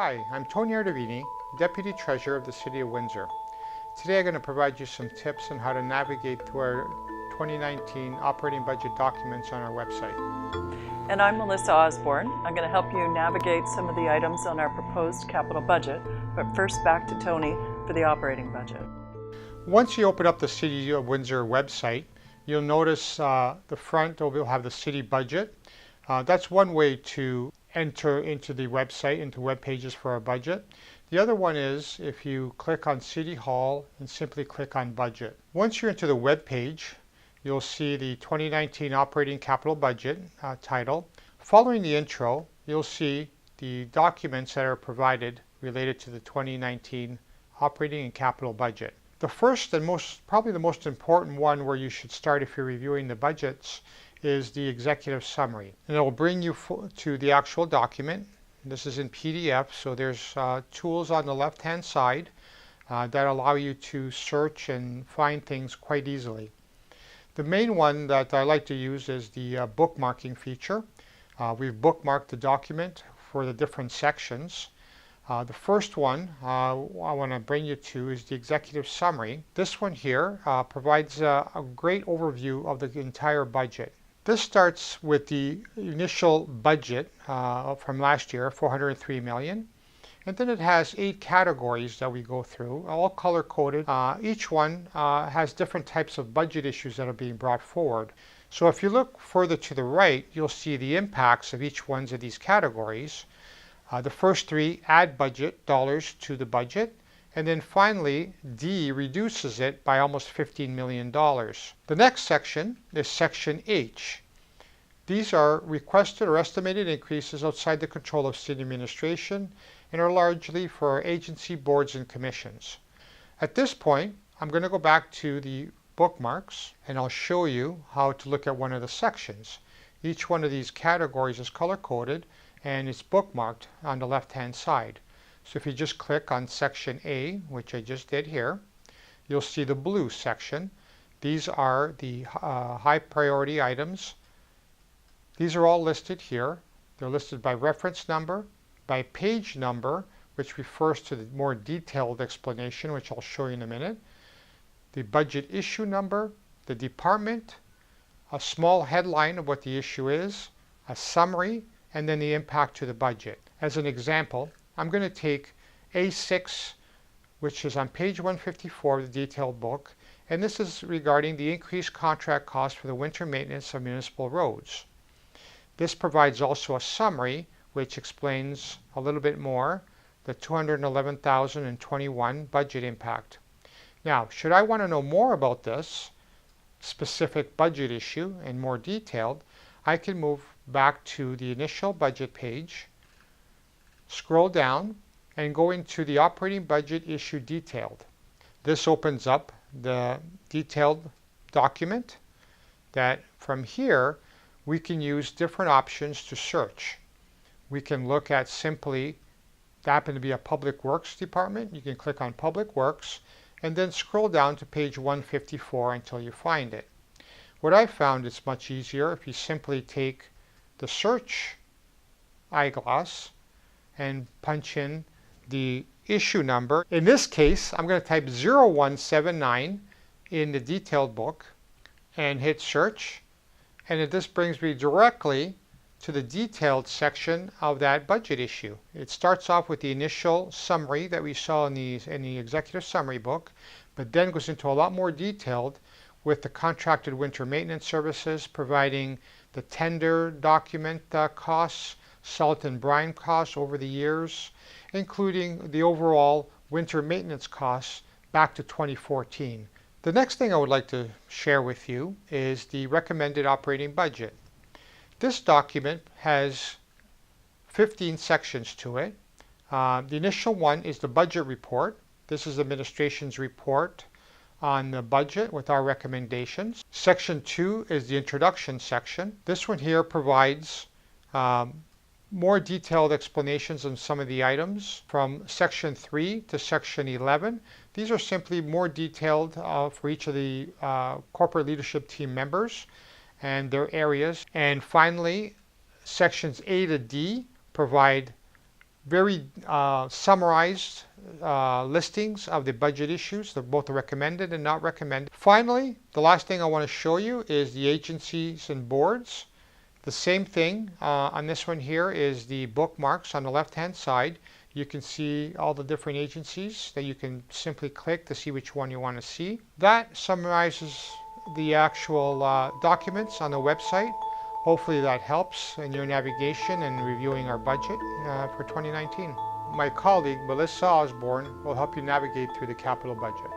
Hi, I'm Tony Ardovini, Deputy Treasurer of the City of Windsor. Today I'm going to provide you some tips on how to navigate through our 2019 operating budget documents on our website. And I'm Melissa Osborne. I'm going to help you navigate some of the items on our proposed capital budget, but first back to Tony for the operating budget. Once you open up the City of Windsor website, you'll notice the front will have the city budget. That's one way to enter into the website, into web pages for our budget. The other one is if you click on City Hall and simply click on Budget. Once you're into the web page, you'll see the 2019 Operating Capital Budget title. Following the intro, you'll see the documents that are provided related to the 2019 Operating and Capital Budget. The first and probably the most important one where you should start if you're reviewing the budgets is the executive summary. And it will bring you to the actual document. This is in PDF, so there's tools on the left-hand side that allow you to search and find things quite easily. The main one that I like to use is the bookmarking feature. We've bookmarked the document for the different sections. The first one I want to bring you to is the executive summary. This one here provides a great overview of the entire budget. This starts with the initial budget from last year, $403 million. And then it has 8 categories that we go through, all color-coded. Each one has different types of budget issues that are being brought forward. So if you look further to the right, you'll see the impacts of each one of these categories. The first 3 add budget dollars to the budget. And then finally, D reduces it by almost $15 million. The next section is Section H. These are requested or estimated increases outside the control of city administration and are largely for our agency boards and commissions. At this point, I'm going to go back to the bookmarks and I'll show you how to look at one of the sections. Each one of these categories is color-coded and it's bookmarked on the left-hand side. So if you just click on Section A, which I just did here, you'll see the blue section. These are the high priority items. These are all listed here. They're listed by reference number, by page number, which refers to the more detailed explanation, which I'll show you in a minute, the budget issue number, the department, a small headline of what the issue is, a summary, and then the impact to the budget. As an example, I'm going to take A6, which is on page 154 of the detailed book, and this is regarding the increased contract cost for the winter maintenance of municipal roads. This provides also a summary which explains a little bit more the $211,021 budget impact. Now, should I want to know more about this specific budget issue and more detailed, I can move back to the initial budget page, scroll down, and go into the operating budget issue detailed. This opens up the detailed document that from here we can use different options to search. We can look at simply, that happen to be a Public Works department, you can click on Public Works and then scroll down to page 154 until you find it. What I found is much easier if you simply take the search eyeglass and punch in the issue number. In this case, I'm going to type 0179 in the detailed book and hit search. And this brings me directly to the detailed section of that budget issue. It starts off with the initial summary that we saw in the executive summary book, but then goes into a lot more detailed with the contracted winter maintenance services, providing the tender document costs, salt and brine costs over the years, including the overall winter maintenance costs back to 2014. The next thing I would like to share with you is the recommended operating budget. This document has 15 sections to it. The initial one is the budget report. This is the administration's report on the budget with our recommendations. Section 2 is the introduction section. This one here provides more detailed explanations on some of the items from section 3 to section 11. These are simply more detailed for each of the corporate leadership team members and their areas. And finally, sections A to D provide very summarized listings of the budget issues, both the recommended and not recommended. Finally, the last thing I want to show you is the agencies and boards. The same thing on this one here is the bookmarks on the left-hand side. You can see all the different agencies that you can simply click to see which one you want to see. That summarizes the actual documents on the website. Hopefully that helps in your navigation and reviewing our budget for 2019. My colleague, Melissa Osborne, will help you navigate through the capital budget.